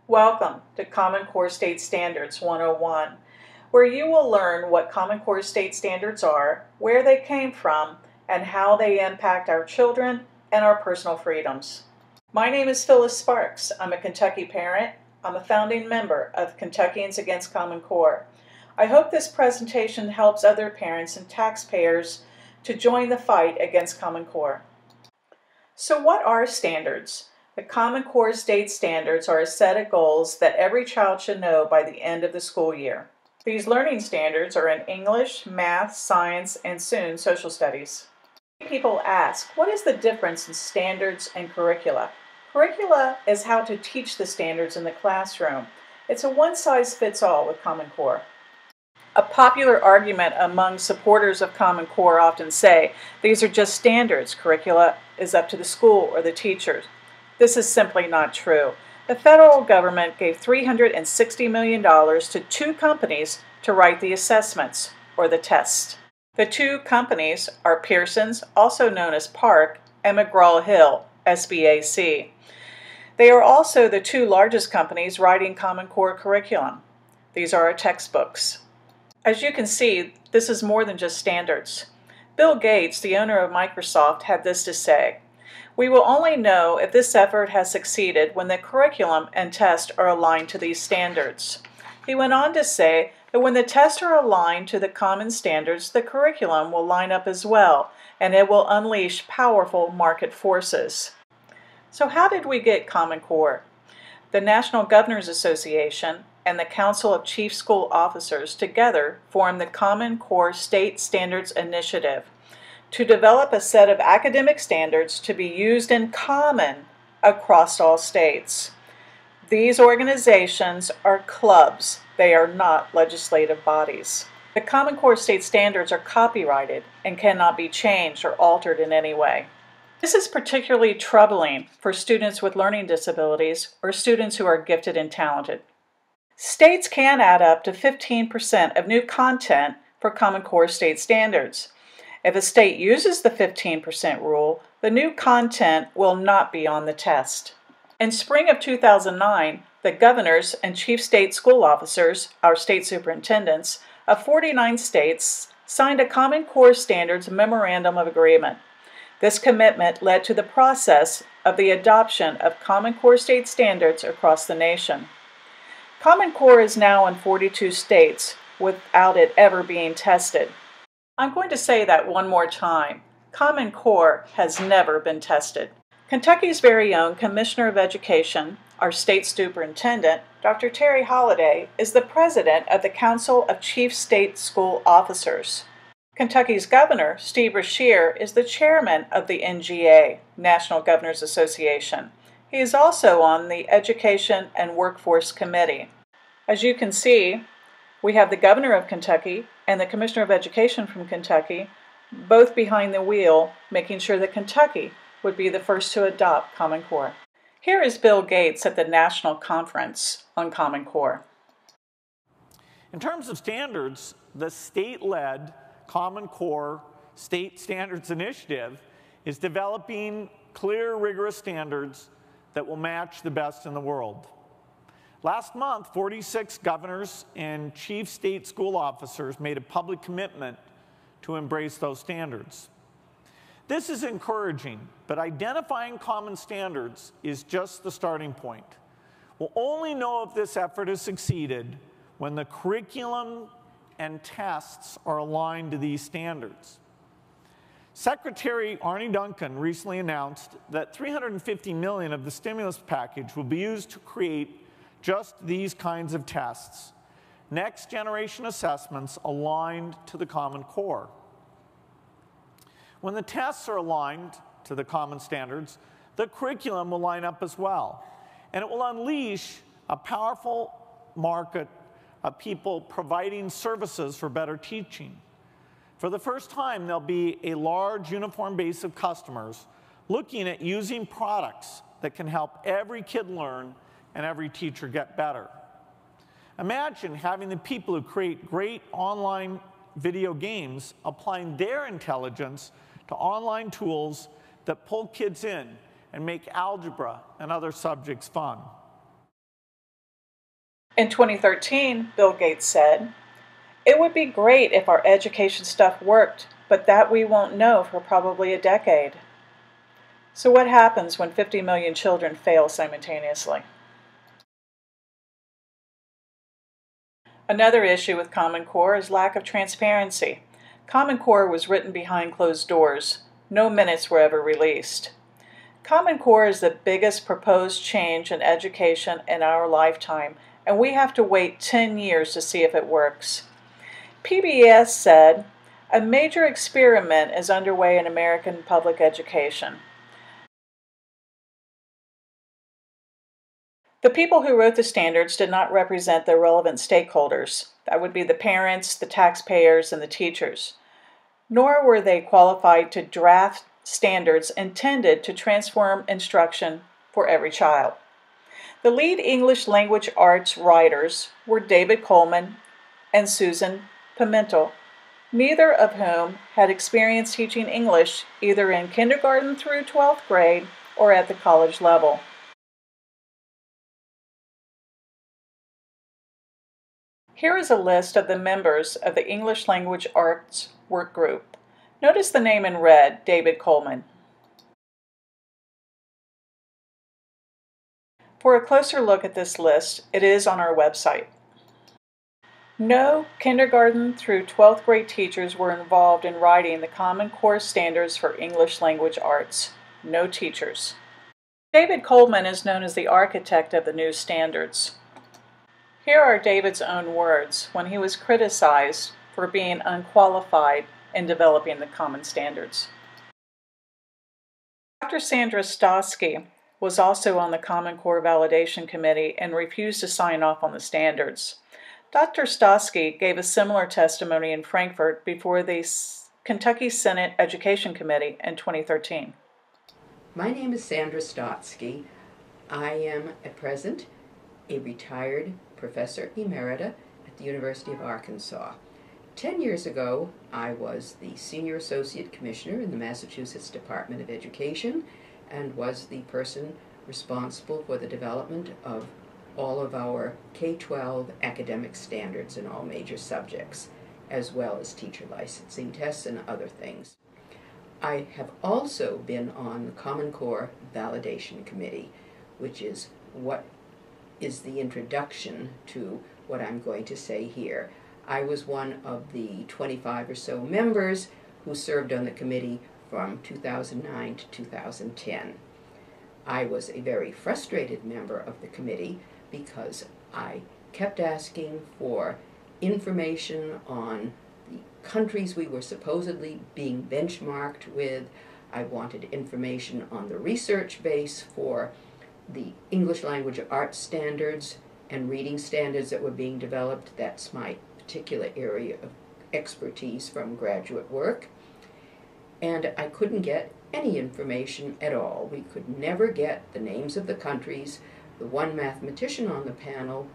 Welcome to Common Core State Standards 101, where you will learn what Common Core State Standards are, where they came from, and how they impact our children and our personal freedoms. My name is Phyllis Sparks. I'm a Kentucky parent. I'm a founding member of Kentuckians Against Common Core. I hope this presentation helps other parents and taxpayers to join the fight against Common Core. So what are standards? The Common Core State Standards are a set of goals that every child should know by the end of the school year. These learning standards are in English, math, science, and soon social studies. People ask, what is the difference in standards and curricula? Curricula is how to teach the standards in the classroom. It's a one-size-fits-all with Common Core. A popular argument among supporters of Common Core often say, these are just standards, curricula is up to the school or the teachers. This is simply not true. The federal government gave $360 million to two companies to write the assessments, or the tests. The two companies are Pearson's, also known as Park, and McGraw-Hill, SBAC. They are also the two largest companies writing Common Core curriculum. These are our textbooks. As you can see, this is more than just standards. Bill Gates, the owner of Microsoft, had this to say, "We will only know if this effort has succeeded when the curriculum and tests are aligned to these standards." He went on to say that when the tests are aligned to the common standards, the curriculum will line up as well, and it will unleash powerful market forces. So how did we get Common Core? The National Governors Association and the Council of Chief School Officers together formed the Common Core State Standards Initiative to develop a set of academic standards to be used in common across all states. These organizations are clubs. They are not legislative bodies. The Common Core State Standards are copyrighted and cannot be changed or altered in any way. This is particularly troubling for students with learning disabilities or students who are gifted and talented. States can add up to 15% of new content for Common Core State Standards. If a state uses the 15% rule, the new content will not be on the test. In spring of 2009, the governors and chief state school officers, our state superintendents, of 49 states signed a Common Core Standards Memorandum of Agreement. This commitment led to the process of the adoption of Common Core State Standards across the nation. Common Core is now in 42 states without it ever being tested. I'm going to say that one more time. Common Core has never been tested. Kentucky's very own Commissioner of Education, our state superintendent, Dr. Terry Holliday, is the president of the Council of Chief State School Officers. Kentucky's governor, Steve Beshear, is the chairman of the NGA, National Governors Association. He is also on the Education and Workforce Committee. As you can see, we have the governor of Kentucky and the Commissioner of Education from Kentucky, both behind the wheel, making sure that Kentucky would be the first to adopt Common Core. Here is Bill Gates at the National Conference on Common Core. In terms of standards, the state-led Common Core State Standards Initiative is developing clear, rigorous standards that will match the best in the world. Last month, 46 governors and chief state school officers made a public commitment to embrace those standards. This is encouraging, but identifying common standards is just the starting point. We'll only know if this effort has succeeded when the curriculum and tests are aligned to these standards. Secretary Arne Duncan recently announced that $350 million of the stimulus package will be used to create just these kinds of tests, next generation assessments aligned to the Common Core. When the tests are aligned to the common standards, the curriculum will line up as well, and it will unleash a powerful market of people providing services for better teaching. For the first time, there'll be a large uniform base of customers looking at using products that can help every kid learn and every teacher get better. Imagine having the people who create great online video games applying their intelligence to online tools that pull kids in and make algebra and other subjects fun. In 2013, Bill Gates said, "It would be great if our education stuff worked, but that we won't know for probably a decade." So what happens when 50 million children fail simultaneously? Another issue with Common Core is lack of transparency. Common Core was written behind closed doors. No minutes were ever released. Common Core is the biggest proposed change in education in our lifetime, and we have to wait 10 years to see if it works. PBS said, "A major experiment is underway in American public education." The people who wrote the standards did not represent the relevant stakeholders. That would be the parents, the taxpayers, and the teachers. Nor were they qualified to draft standards intended to transform instruction for every child. The lead English language arts writers were David Coleman and Susan Pimentel, neither of whom had experience teaching English either in kindergarten through 12th grade or at the college level. Here is a list of the members of the English Language Arts Work Group. Notice the name in red, David Coleman. For a closer look at this list, it is on our website. No kindergarten through 12th grade teachers were involved in writing the Common Core standards for English Language Arts. No teachers. David Coleman is known as the architect of the new standards. Here are David's own words when he was criticized for being unqualified in developing the common standards. Dr. Sandra Stosky was also on the Common Core Validation Committee and refused to sign off on the standards. Dr. Stosky gave a similar testimony in Frankfurt before the Kentucky Senate Education Committee in 2013. My name is Sandra Stosky. I am at present a retired professor emerita at the University of Arkansas. 10 years ago, I was the Senior Associate Commissioner in the Massachusetts Department of Education and was the person responsible for the development of all of our K-12 academic standards in all major subjects, as well as teacher licensing tests and other things. I have also been on the Common Core Validation Committee, which is what is the introduction to what I'm going to say here. I was one of the 25 or so members who served on the committee from 2009 to 2010. I was a very frustrated member of the committee because I kept asking for information on the countries we were supposedly being benchmarked with. I wanted information on the research base for the English language arts standards and reading standards that were being developed. That's my particular area of expertise from graduate work. And I couldn't get any information at all. We could never get the names of the countries. The one mathematician on the panel,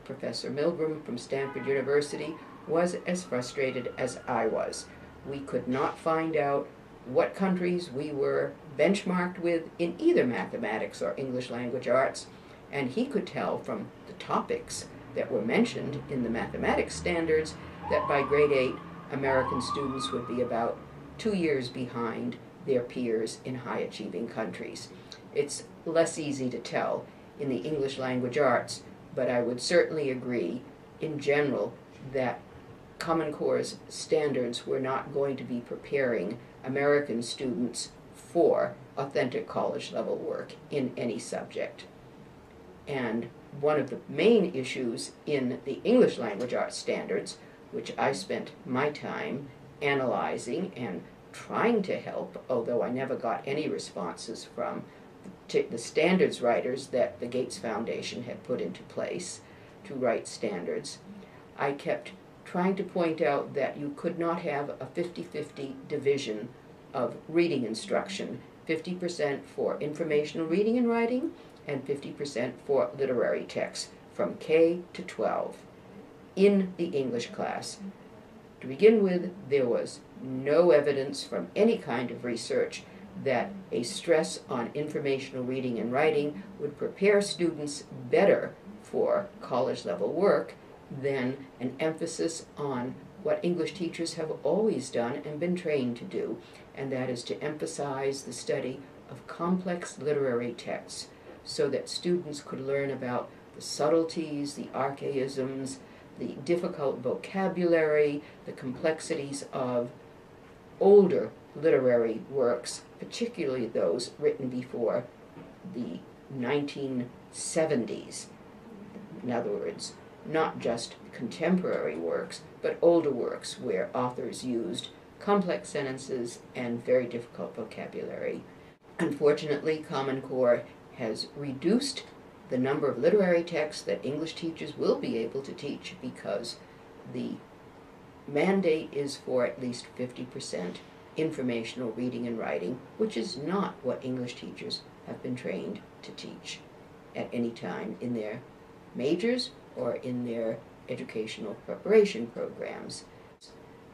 Professor Milgram from Stanford University, was as frustrated as I was. We could not find out what countries we were benchmarked with in either mathematics or English language arts, and he could tell from the topics that were mentioned in the mathematics standards that by grade 8, American students would be about 2 years behind their peers in high-achieving countries. It's less easy to tell in the English language arts, but I would certainly agree in general that Common Core's standards were not going to be preparing American students for authentic college-level work in any subject. And one of the main issues in the English language arts standards, which I spent my time analyzing and trying to help, although I never got any responses from the standards writers that the Gates Foundation had put into place to write standards, I kept trying to point out that you could not have a 50-50 division of reading instruction, 50% for informational reading and writing and 50% for literary texts from K to 12 in the English class. To begin with, there was no evidence from any kind of research that a stress on informational reading and writing would prepare students better for college-level work than an emphasis on what English teachers have always done and been trained to do, and that is to emphasize the study of complex literary texts so that students could learn about the subtleties, the archaisms, the difficult vocabulary, the complexities of older literary works, particularly those written before the 1970s. In other words, not just contemporary works, but older works where authors used complex sentences and very difficult vocabulary. Unfortunately, Common Core has reduced the number of literary texts that English teachers will be able to teach because the mandate is for at least 50% informational reading and writing, which is not what English teachers have been trained to teach at any time in their majors or in their educational preparation programs.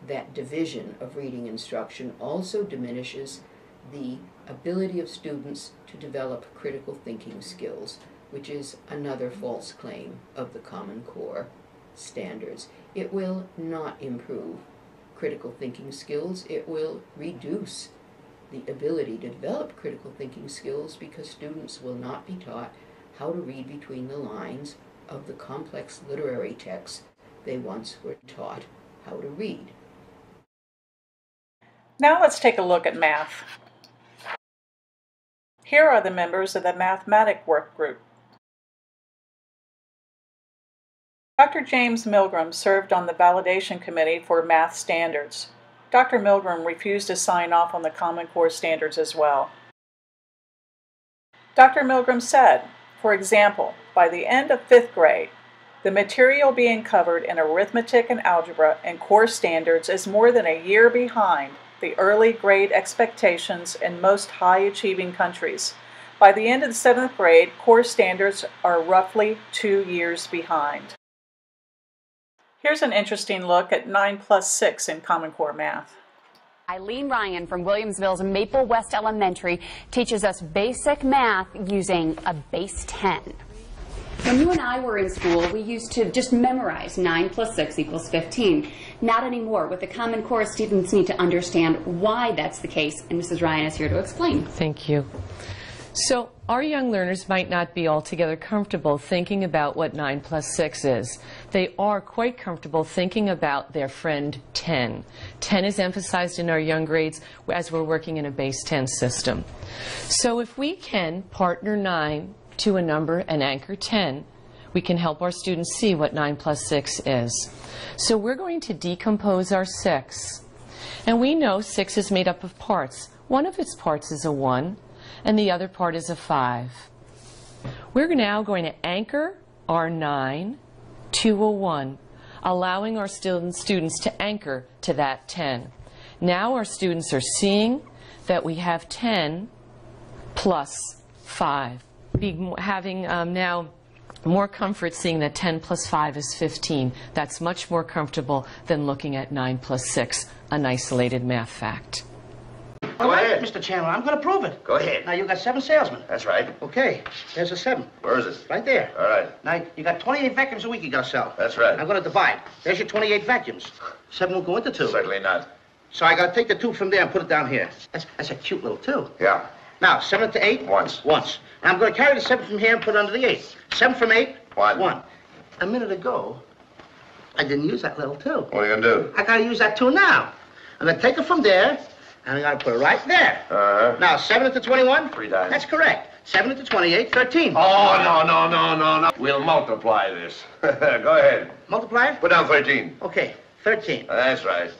That division of reading instruction also diminishes the ability of students to develop critical thinking skills, which is another false claim of the Common Core standards. It will not improve critical thinking skills. It will reduce the ability to develop critical thinking skills because students will not be taught how to read between the lines of the complex literary texts they once were taught how to read. Now let's take a look at math. Here are the members of the mathematic work group. Dr. James Milgram served on the validation committee for math standards. Dr. Milgram refused to sign off on the Common Core standards as well. Dr. Milgram said, for example, by the end of 5th grade, the material being covered in arithmetic and algebra and core standards is more than a year behind the early grade expectations in most high-achieving countries. By the end of the 7th grade, core standards are roughly 2 years behind. Here's an interesting look at 9 plus 6 in Common Core math. Eileen Ryan from Williamsville's Maple West Elementary teaches us basic math using a base 10. When you and I were in school, we used to just memorize 9 plus 6 equals 15. Not anymore. With the Common Core, students need to understand why that's the case, and Mrs. Ryan is here to explain. Thank you. So our young learners might not be altogether comfortable thinking about what 9 plus 6 is. They are quite comfortable thinking about their friend 10. 10 is emphasized in our young grades as we're working in a base 10 system. So if we can partner 9 to a number and anchor 10, we can help our students see what 9 plus 6 is. So we're going to decompose our 6. And we know 6 is made up of parts. One of its parts is a 1. And the other part is a 5. We're now going to anchor our 9 to a 1, allowing our students to anchor to that 10. Now our students are seeing that we have 10 plus 5. Having now more comfort seeing that 10 plus 5 is 15. That's much more comfortable than looking at 9 plus 6, an isolated math fact. Go ahead. Mr. Chandler, I'm going to prove it. Go ahead. Now, you got 7 salesmen. That's right. Okay, there's a 7. Where is it? Right there. All right. Now, you got 28 vacuums a week you got to sell. That's right. I'm going to divide. There's your 28 vacuums. 7 will go into 2. Certainly not. So I got to take the 2 from there and put it down here. That's a cute little 2. Yeah. Now, 7 to 8? Once. Once. Now, I'm going to carry the 7 from here and put it under the 8. 7 from 8? 1. 1. A minute ago, I didn't use that little 2. What are you going to do? I got to use that 2 now. I'm going to take it from there, and I'm going to put it right there. Now, 7 into 21? 3 times. That's correct. 7 into 28, 13. Oh, no. We'll multiply this. Go ahead. Multiply it? Put down 13. Okay, 13. That's right.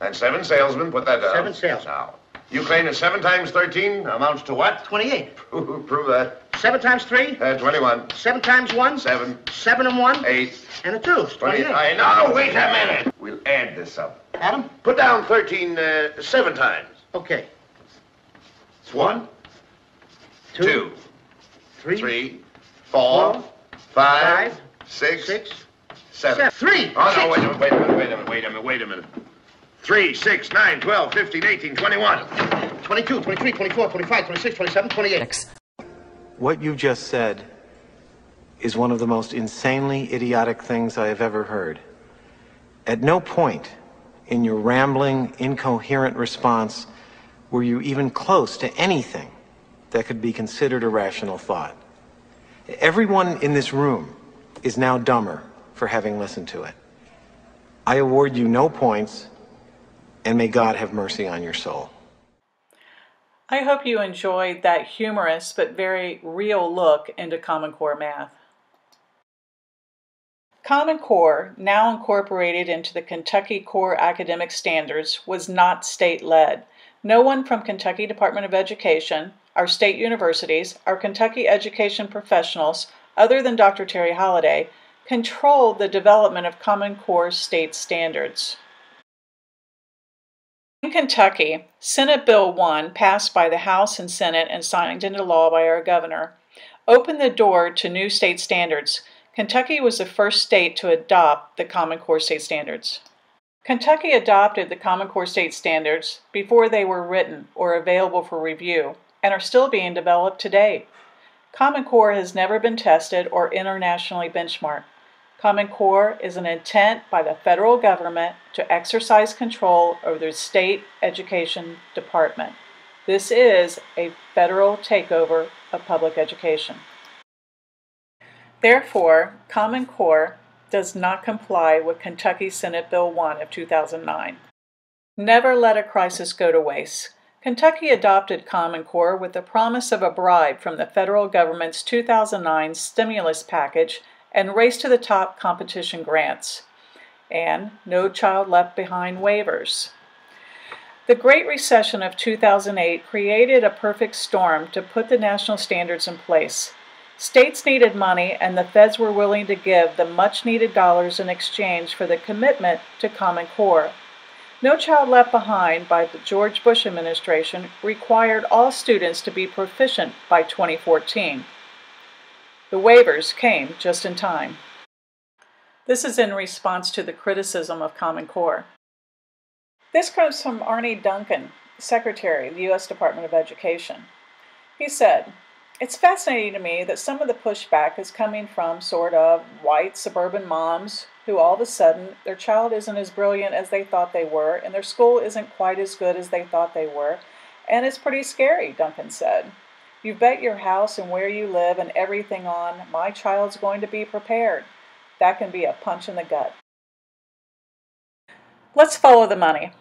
And 7 salesmen, put that down. 7 salesmen. Now, you claim that 7 times 13 amounts to what? 28. Prove that. 7 times 3? 21. 7 times 1? 7. 7 and 1? 8. And a 2. 28. No, wait a minute. We'll add this up. Adam? Put down 13 7 times. Okay. It's 1, 2, 3, 4, 5, 6, 7. 3. Oh, no, wait a minute. 3, 6, 9, 12, 15, 18, 21. 22, 23, 24, 25, 26, 27, 28. What you just said is one of the most insanely idiotic things I have ever heard. At no point in your rambling, incoherent response were you even close to anything that could be considered a rational thought. Everyone in this room is now dumber for having listened to it. I award you no points, and may God have mercy on your soul. I hope you enjoyed that humorous but very real look into Common Core math. Common Core, now incorporated into the Kentucky Core Academic Standards, was not state-led. No one from Kentucky Department of Education, our state universities, our Kentucky education professionals, other than Dr. Terry Holliday, controlled the development of Common Core state standards. In Kentucky, Senate Bill 1, passed by the House and Senate and signed into law by our governor, opened the door to new state standards. Kentucky was the first state to adopt the Common Core state standards. Kentucky adopted the Common Core state standards before they were written or available for review, and are still being developed today. Common Core has never been tested or internationally benchmarked. Common Core is an intent by the federal government to exercise control over the state education department. This is a federal takeover of public education. Therefore, Common Core does not comply with Kentucky Senate Bill 1 of 2009. Never let a crisis go to waste. Kentucky adopted Common Core with the promise of a bribe from the federal government's 2009 stimulus package and Race to the Top competition grants, and No Child Left Behind waivers. The Great Recession of 2008 created a perfect storm to put the national standards in place. States needed money, and the feds were willing to give the much-needed dollars in exchange for the commitment to Common Core. No Child Left Behind by the George Bush administration required all students to be proficient by 2014. The waivers came just in time. This is in response to the criticism of Common Core. This comes from Arnie Duncan, Secretary of the U.S. Department of Education. He said, "It's fascinating to me that some of the pushback is coming from sort of white suburban moms who all of a sudden their child isn't as brilliant as they thought they were and their school isn't quite as good as they thought they were, and it's pretty scary," Duncan said. "You bet your house and where you live and everything on my child's going to be prepared. That can be a punch in the gut." Let's follow the money.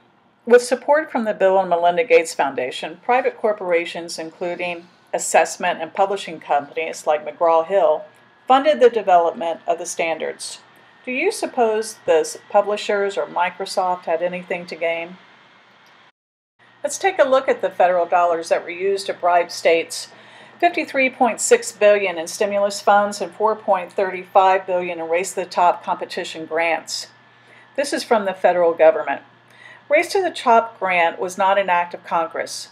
With support from the Bill and Melinda Gates Foundation, private corporations, including assessment and publishing companies like McGraw-Hill, funded the development of the standards. Do you suppose the publishers or Microsoft had anything to gain? Let's take a look at the federal dollars that were used to bribe states. $53.6 billion in stimulus funds and $4.35 billion in Race to the Top competition grants. This is from the federal government. Race to the Top grant was not an act of Congress.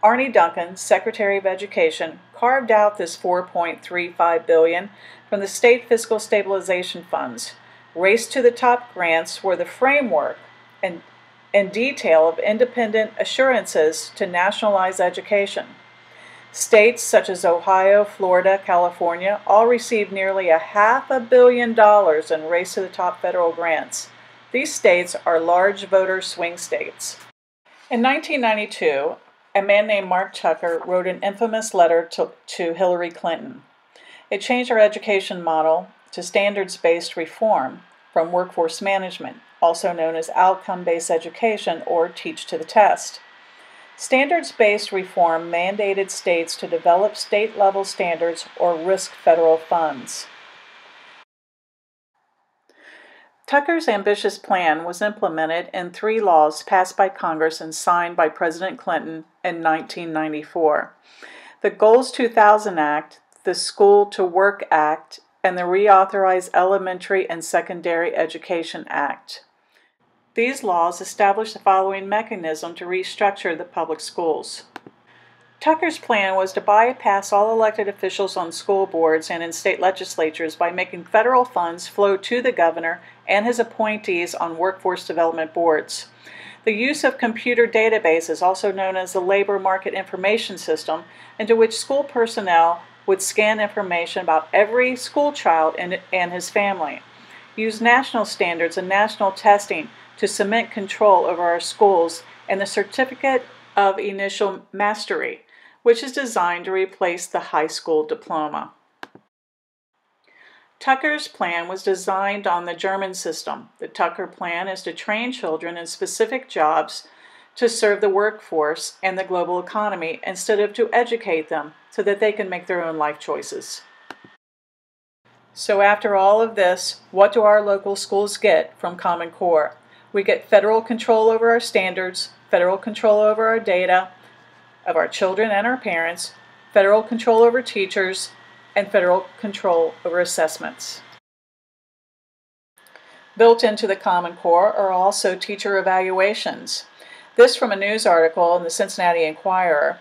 Arnie Duncan, Secretary of Education, carved out this $4.35 billion from the state fiscal stabilization funds. Race to the Top grants were the framework and detail of independent assurances to nationalize education. States such as Ohio, Florida, California all received nearly $500 million in Race to the Top federal grants. These states are large voter swing states. In 1992, a man named Mark Tucker wrote an infamous letter to Hillary Clinton. It changed our education model to standards-based reform from workforce management, also known as outcome-based education or teach to the test. Standards-based reform mandated states to develop state-level standards or risk federal funds. Tucker's ambitious plan was implemented in 3 laws passed by Congress and signed by President Clinton in 1994. The Goals 2000 Act, the School to Work Act, and the Reauthorized Elementary and Secondary Education Act. These laws established the following mechanism to restructure the public schools. Tucker's plan was to bypass all elected officials on school boards and in state legislatures by making federal funds flow to the governor and his appointees on workforce development boards. The use of computer databases, also known as the Labor Market Information System, into which school personnel would scan information about every school child and his family, use national standards and national testing to cement control over our schools, and the Certificate of Initial Mastery, which is designed to replace the high school diploma. Tucker's plan was designed on the German system. The Tucker plan is to train children in specific jobs to serve the workforce and the global economy instead of to educate them so that they can make their own life choices. So after all of this, what do our local schools get from Common Core? We get federal control over our standards, federal control over our data of our children and our parents, federal control over teachers, and federal control over assessments. Built into the Common Core are also teacher evaluations. This from a news article in the Cincinnati Enquirer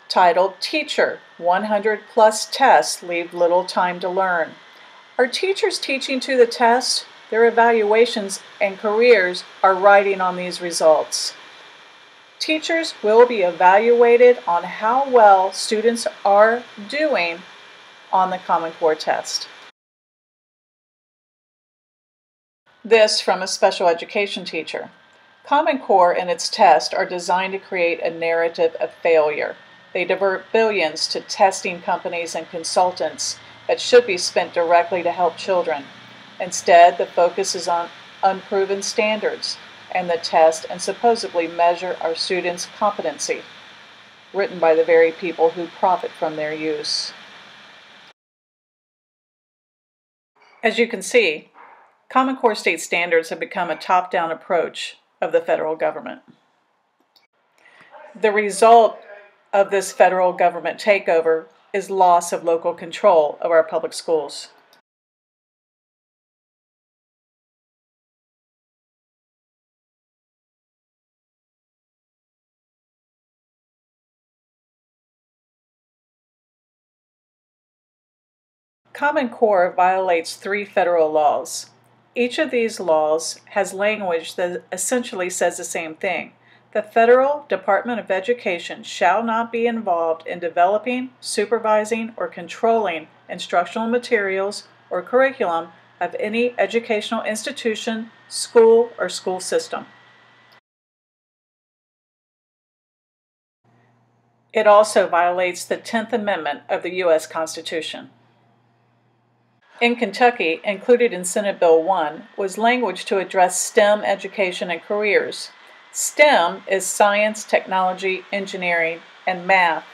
titled, "Teacher, 100+ tests leave little time to learn." Are teachers teaching to the test? Their evaluations and careers are riding on these results. Teachers will be evaluated on how well students are doing on the Common Core test. This from a special education teacher. Common Core and its test are designed to create a narrative of failure. They divert billions to testing companies and consultants that should be spent directly to help children. Instead, the focus is on unproven standards and the test and supposedly measure our students' competency, written by the very people who profit from their use. As you can see, Common Core state standards have become a top-down approach of the federal government. The result of this federal government takeover is loss of local control of our public schools. Common Core violates 3 federal laws. Each of these laws has language that essentially says the same thing. The Federal Department of Education shall not be involved in developing, supervising, or controlling instructional materials or curriculum of any educational institution, school, or school system. It also violates the 10th Amendment of the U.S. Constitution. In Kentucky, included in Senate Bill 1, was language to address STEM education and careers. STEM is science, technology, engineering, and math.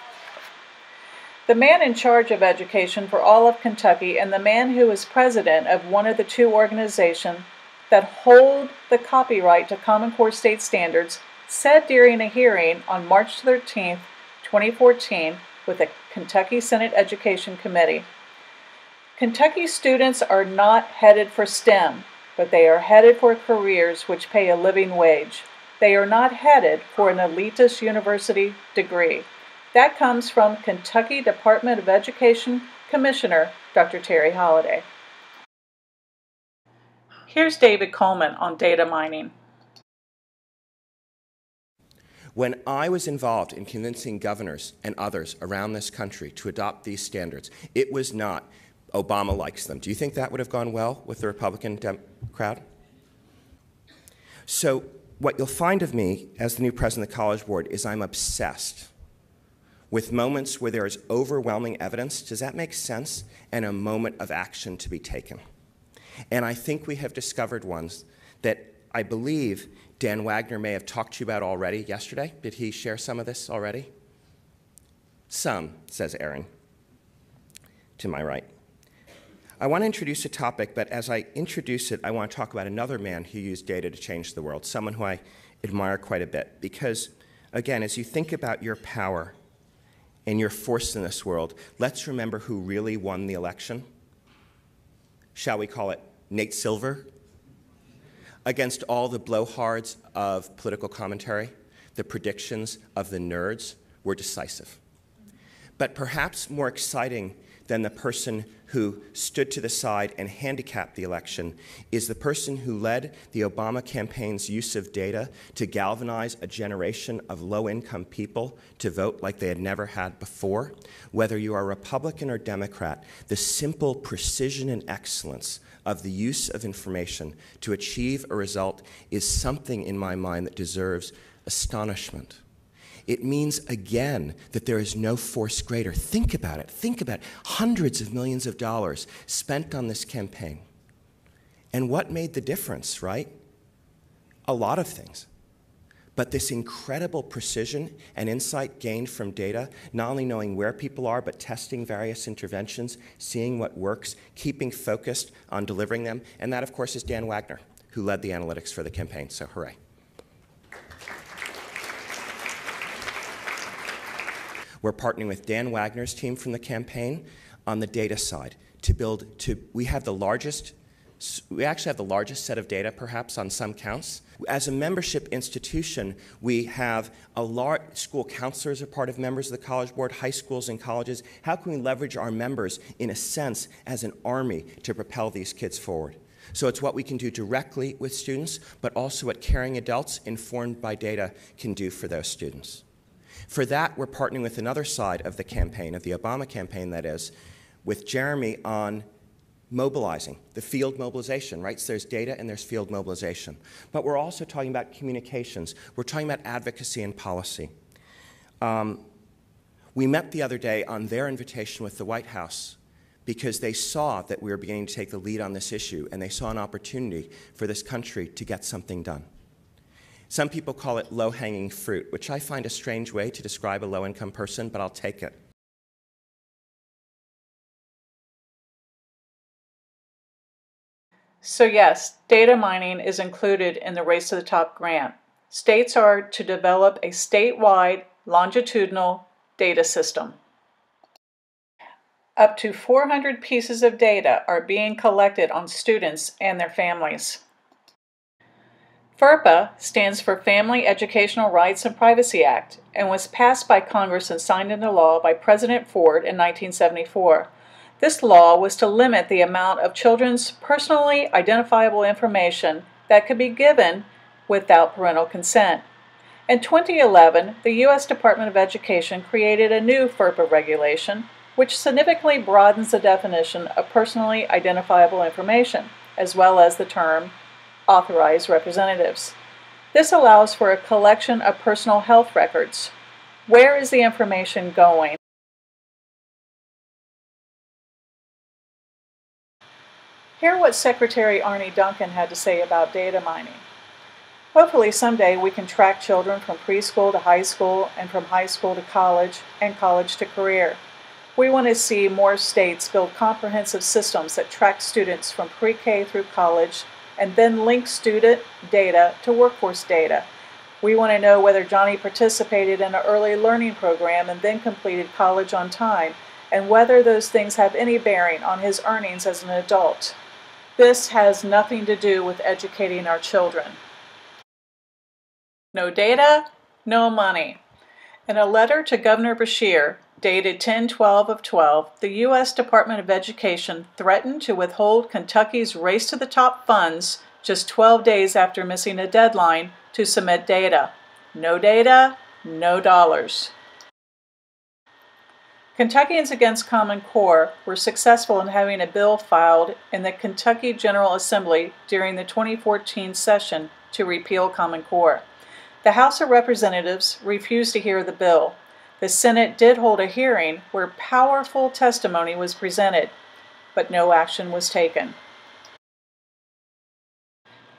The man in charge of education for all of Kentucky and the man who is president of one of the 2 organizations that hold the copyright to Common Core state standards said during a hearing on March 13, 2014, with the Kentucky Senate Education Committee, Kentucky students are not headed for STEM, but they are headed for careers which pay a living wage. They are not headed for an elitist university degree. That comes from Kentucky Department of Education Commissioner Dr. Terry Holliday. Here's David Coleman on data mining. When I was involved in convincing governors and others around this country to adopt these standards, it was not Obama likes them. Do you think that would have gone well with the Republican crowd? So what you'll find of me as the new president of the College Board is I'm obsessed with moments where there is overwhelming evidence, does that make sense, and a moment of action to be taken. And I think we have discovered ones that I believe Dan Wagner may have talked to you about already yesterday. Did he share some of this already? Some, says Aaron, to my right. I want to introduce a topic, but as I introduce it, I want to talk about another man who used data to change the world, someone who I admire quite a bit. Because, again, as you think about your power and your force in this world, let's remember who really won the election. Shall we call it Nate Silver? Against all the blowhards of political commentary, the predictions of the nerds were decisive. But perhaps more exciting than the person who stood to the side and handicapped the election is the person who led the Obama campaign's use of data to galvanize a generation of low-income people to vote like they had never had before. Whether you are Republican or Democrat, the simple precision and excellence of the use of information to achieve a result is something in my mind that deserves astonishment. It means, again, that there is no force greater. Think about it. Think about it. Hundreds of millions of dollars spent on this campaign. And what made the difference, right? A lot of things. But this incredible precision and insight gained from data, not only knowing where people are, but testing various interventions, seeing what works, keeping focused on delivering them. And that, of course, is Dan Wagner, who led the analytics for the campaign. So hooray. We're partnering with Dan Wagner's team from the campaign on the data side we actually have the largest set of data, perhaps, on some counts. As a membership institution, we have school counselors are part of members of the College Board, high schools and colleges. How can we leverage our members, in a sense, as an army to propel these kids forward? So it's what we can do directly with students, but also what caring adults informed by data can do for those students. For that, we're partnering with another side of the campaign, of the Obama campaign, that is, with Jeremy on mobilizing, the field mobilization, right? So there's data and there's field mobilization. But we're also talking about communications. We're talking about advocacy and policy. We met the other day on their invitation with the White House because they saw that we were beginning to take the lead on this issue, and they saw an opportunity for this country to get something done. Some people call it low-hanging fruit, which I find a strange way to describe a low-income person, but I'll take it. So yes, data mining is included in the Race to the Top grant. States are to develop a statewide longitudinal data system. Up to 400 pieces of data are being collected on students and their families. FERPA stands for Family Educational Rights and Privacy Act and was passed by Congress and signed into law by President Ford in 1974. This law was to limit the amount of children's personally identifiable information that could be given without parental consent. In 2011, the U.S. Department of Education created a new FERPA regulation, which significantly broadens the definition of personally identifiable information, as well as the term authorized representatives. This allows for a collection of personal health records. Where is the information going? Hear what Secretary Arne Duncan had to say about data mining. Hopefully someday we can track children from preschool to high school and from high school to college and college to career. We want to see more states build comprehensive systems that track students from pre-K through college and then link student data to workforce data. We want to know whether Johnny participated in an early learning program and then completed college on time, and whether those things have any bearing on his earnings as an adult. This has nothing to do with educating our children. No data, no money. In a letter to Governor Beshear, dated 10/12/12, the U.S. Department of Education threatened to withhold Kentucky's Race to the Top funds just 12 days after missing a deadline to submit data. No data, no dollars. Kentuckians Against Common Core were successful in having a bill filed in the Kentucky General Assembly during the 2014 session to repeal Common Core. The House of Representatives refused to hear the bill. The Senate did hold a hearing where powerful testimony was presented, but no action was taken.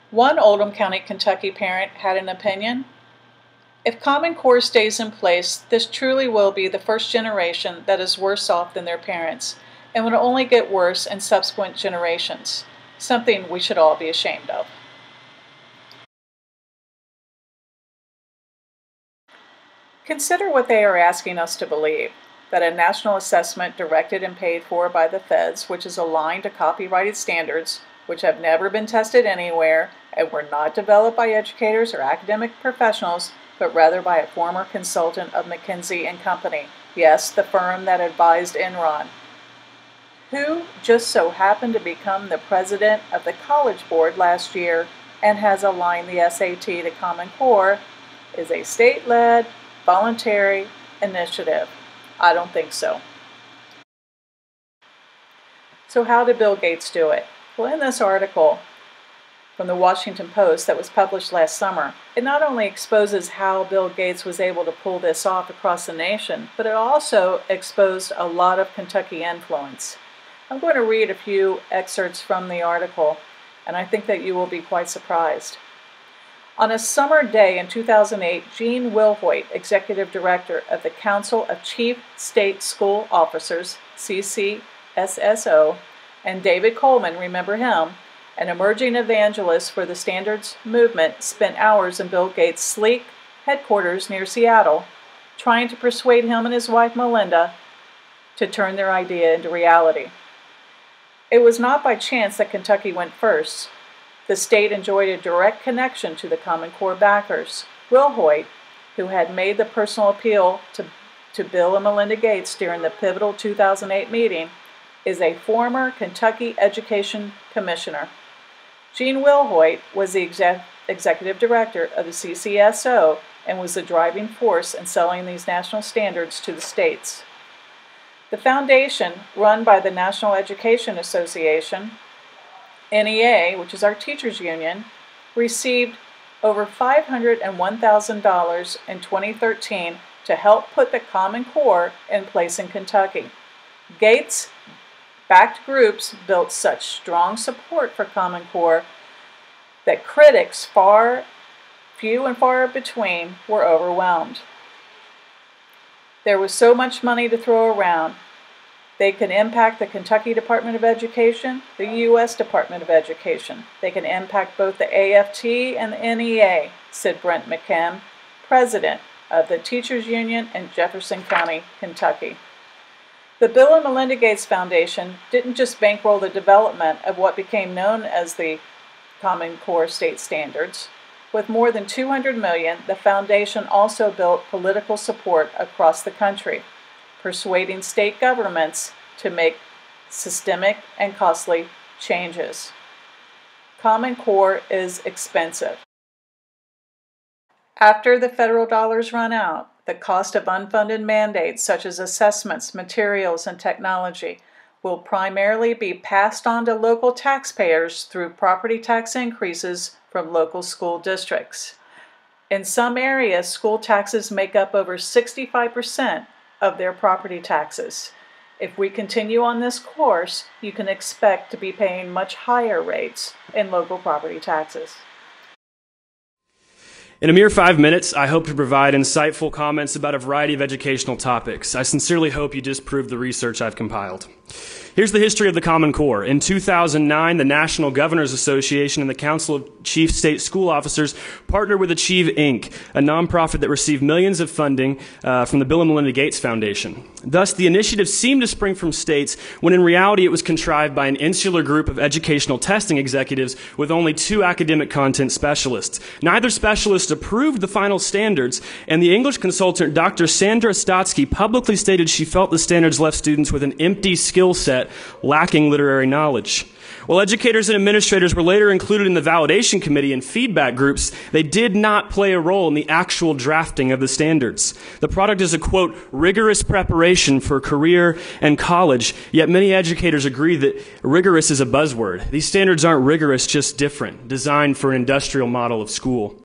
One Oldham County, Kentucky parent had an opinion. If Common Core stays in place, this truly will be the first generation that is worse off than their parents, and will only get worse in subsequent generations, something we should all be ashamed of. Consider what they are asking us to believe, that a national assessment directed and paid for by the feds, which is aligned to copyrighted standards, which have never been tested anywhere, and were not developed by educators or academic professionals, but rather by a former consultant of McKinsey & Company. Yes, the firm that advised Enron. who just so happened to become the president of the College Board last year and has aligned the SAT to Common Core, is a state-led, voluntary initiative. I don't think so. So how did Bill Gates do it? Well, in this article from the Washington Post that was published last summer, it not only exposes how Bill Gates was able to pull this off across the nation, but it also exposed a lot of Kentucky influence. I'm going to read a few excerpts from the article, and I think that you will be quite surprised. On a summer day in 2008, Gene Wilhoit, Executive Director of the Council of Chief State School Officers, CCSSO, and David Coleman, remember him, an emerging evangelist for the standards movement, spent hours in Bill Gates' sleek headquarters near Seattle, trying to persuade him and his wife Melinda to turn their idea into reality. It was not by chance that Kentucky went first. The state enjoyed a direct connection to the Common Core backers. Wilhoit, who had made the personal appeal to Bill and Melinda Gates during the pivotal 2008 meeting, is a former Kentucky Education Commissioner. Gene Wilhoit was the executive director of the CCSO and was the driving force in selling these national standards to the states. The foundation, run by the National Education Association, NEA, which is our teachers union, received over $501,000 in 2013 to help put the Common Core in place in Kentucky. Gates-backed groups built such strong support for Common Core that critics, few and far between, were overwhelmed. There was so much money to throw around. They can impact the Kentucky Department of Education, the U.S. Department of Education. They can impact both the AFT and the NEA, said Brent McKim, president of the Teachers Union in Jefferson County, Kentucky. The Bill and Melinda Gates Foundation didn't just bankroll the development of what became known as the Common Core state standards. With more than $200 million, the foundation also built political support across the country, persuading state governments to make systemic and costly changes. Common Core is expensive. After the federal dollars run out, the cost of unfunded mandates such as assessments, materials, and technology will primarily be passed on to local taxpayers through property tax increases from local school districts. In some areas, school taxes make up over 65% of their property taxes. If we continue on this course, you can expect to be paying much higher rates in local property taxes. In a mere 5 minutes, I hope to provide insightful comments about a variety of educational topics. I sincerely hope you disprove the research I've compiled. Here's the history of the Common Core. In 2009, the National Governors Association and the Council of Chief State School Officers partnered with Achieve, Inc., a nonprofit that received millions of funding from the Bill and Melinda Gates Foundation. Thus, the initiative seemed to spring from states when in reality it was contrived by an insular group of educational testing executives with only 2 academic content specialists. Neither specialist approved the final standards, and the English consultant Dr. Sandra Stotsky publicly stated she felt the standards left students with an empty skill set lacking literary knowledge. While educators and administrators were later included in the validation committee and feedback groups, they did not play a role in the actual drafting of the standards. The product is a, quote, rigorous preparation for career and college, yet many educators agree that rigorous is a buzzword. These standards aren't rigorous, just different, designed for an industrial model of school.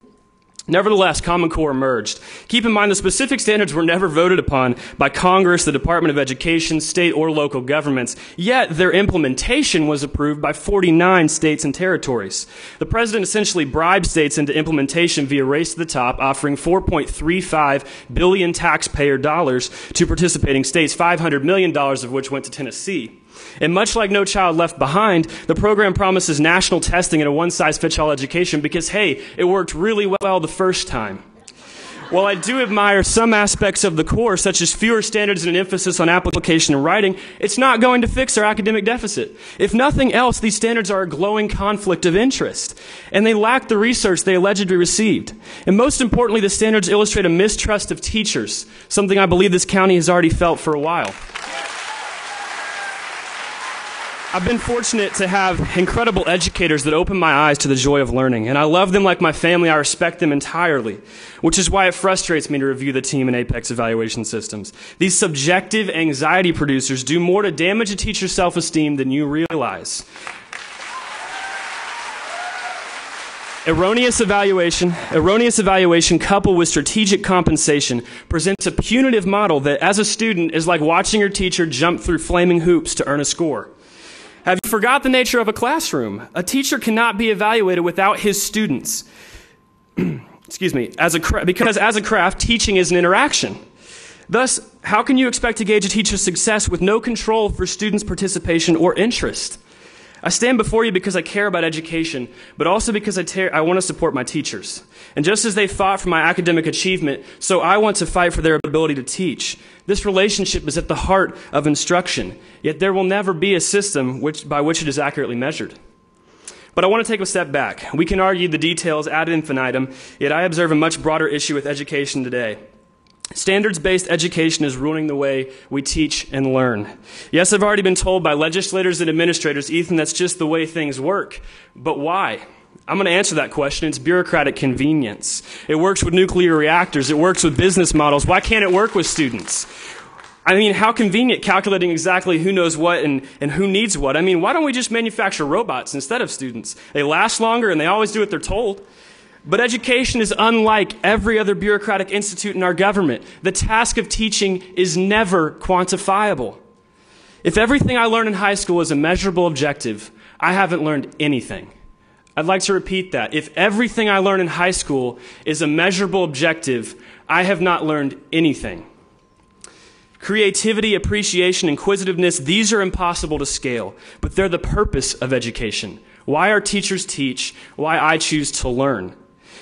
Nevertheless, Common Core emerged. Keep in mind the specific standards were never voted upon by Congress, the Department of Education, state or local governments, yet their implementation was approved by 49 states and territories. The president essentially bribed states into implementation via Race to the Top, offering $4.35 billion taxpayer dollars to participating states, $500 million of which went to Tennessee. And much like No Child Left Behind, the program promises national testing and a one-size-fits-all education because, hey, it worked really well the first time. While I do admire some aspects of the course, such as fewer standards and an emphasis on application and writing, it's not going to fix our academic deficit. If nothing else, these standards are a glowing conflict of interest, and they lack the research they allegedly received. And most importantly, the standards illustrate a mistrust of teachers, something I believe this county has already felt for a while. I've been fortunate to have incredible educators that open my eyes to the joy of learning, and I love them like my family. I respect them entirely, which is why it frustrates me to review the team and Apex evaluation systems. These subjective anxiety producers do more to damage a teacher's self-esteem than you realize. Erroneous evaluation coupled with strategic compensation presents a punitive model that, as a student, is like watching your teacher jump through flaming hoops to earn a score. Have you forgot the nature of a classroom? A teacher cannot be evaluated without his students. Excuse me, because as a craft, teaching is an interaction. Thus, how can you expect to gauge a teacher's success with no control for students' participation or interest? I stand before you because I care about education, but also because I want to support my teachers. And just as they fought for my academic achievement, so I want to fight for their ability to teach. This relationship is at the heart of instruction, yet there will never be a system by which it is accurately measured. But I want to take a step back. We can argue the details ad infinitum, yet I observe a much broader issue with education today. Standards-based education is ruining the way we teach and learn. Yes, I've already been told by legislators and administrators, Ethan, that's just the way things work. But why? I'm going to answer that question. It's bureaucratic convenience. It works with nuclear reactors. It works with business models. Why can't it work with students? I mean, how convenient calculating exactly who knows what and who needs what. I mean, why don't we just manufacture robots instead of students? They last longer and they always do what they're told. But education is unlike every other bureaucratic institute in our government. The task of teaching is never quantifiable. If everything I learn in high school is a measurable objective, I haven't learned anything. I'd like to repeat that. If everything I learn in high school is a measurable objective, I have not learned anything. Creativity, appreciation, inquisitiveness, these are impossible to scale, but they're the purpose of education. Why our teachers teach, why I choose to learn.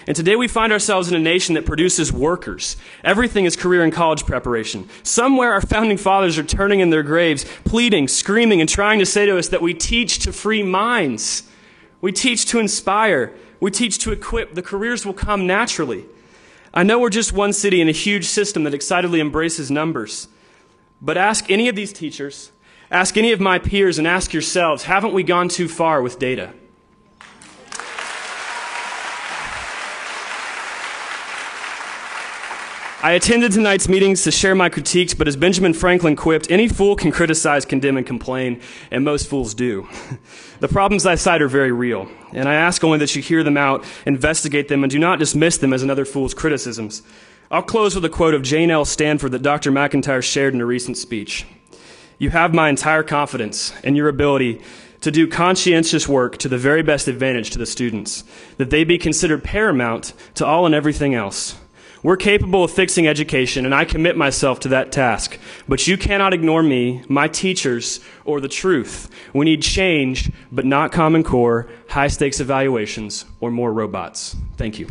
And today we find ourselves in a nation that produces workers. Everything is career and college preparation. Somewhere our founding fathers are turning in their graves, pleading, screaming, and trying to say to us that we teach to free minds. We teach to inspire. We teach to equip. The careers will come naturally. I know we're just one city in a huge system that excitedly embraces numbers. But ask any of these teachers, ask any of my peers, and ask yourselves, haven't we gone too far with data? I attended tonight's meetings to share my critiques, but as Benjamin Franklin quipped, any fool can criticize, condemn, and complain, and most fools do. The problems I cite are very real, and I ask only that you hear them out, investigate them, and do not dismiss them as another fool's criticisms. I'll close with a quote of Jane L. Stanford that Dr. McIntyre shared in a recent speech. You have my entire confidence in your ability to do conscientious work to the very best advantage to the students, that they be considered paramount to all and everything else. We're capable of fixing education, and I commit myself to that task. But you cannot ignore me, my teachers, or the truth. We need change, but not Common Core, high-stakes evaluations, or more robots. Thank you.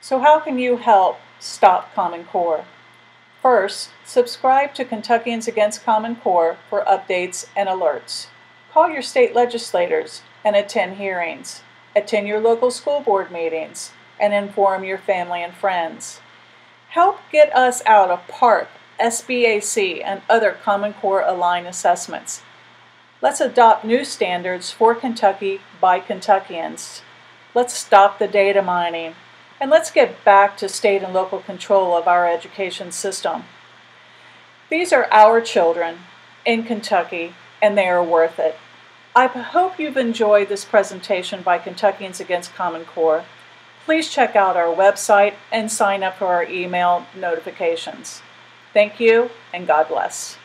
So how can you help stop Common Core? First, subscribe to Kentuckians Against Common Core for updates and alerts. Call your state legislators and attend hearings. Attend your local school board meetings and inform your family and friends. Help get us out of PARP, SBAC, and other Common Core aligned assessments. Let's adopt new standards for Kentucky by Kentuckians. Let's stop the data mining, and let's get back to state and local control of our education system. These are our children in Kentucky, and they are worth it. I hope you've enjoyed this presentation by Kentuckians Against Common Core. Please check out our website and sign up for our email notifications. Thank you, and God bless.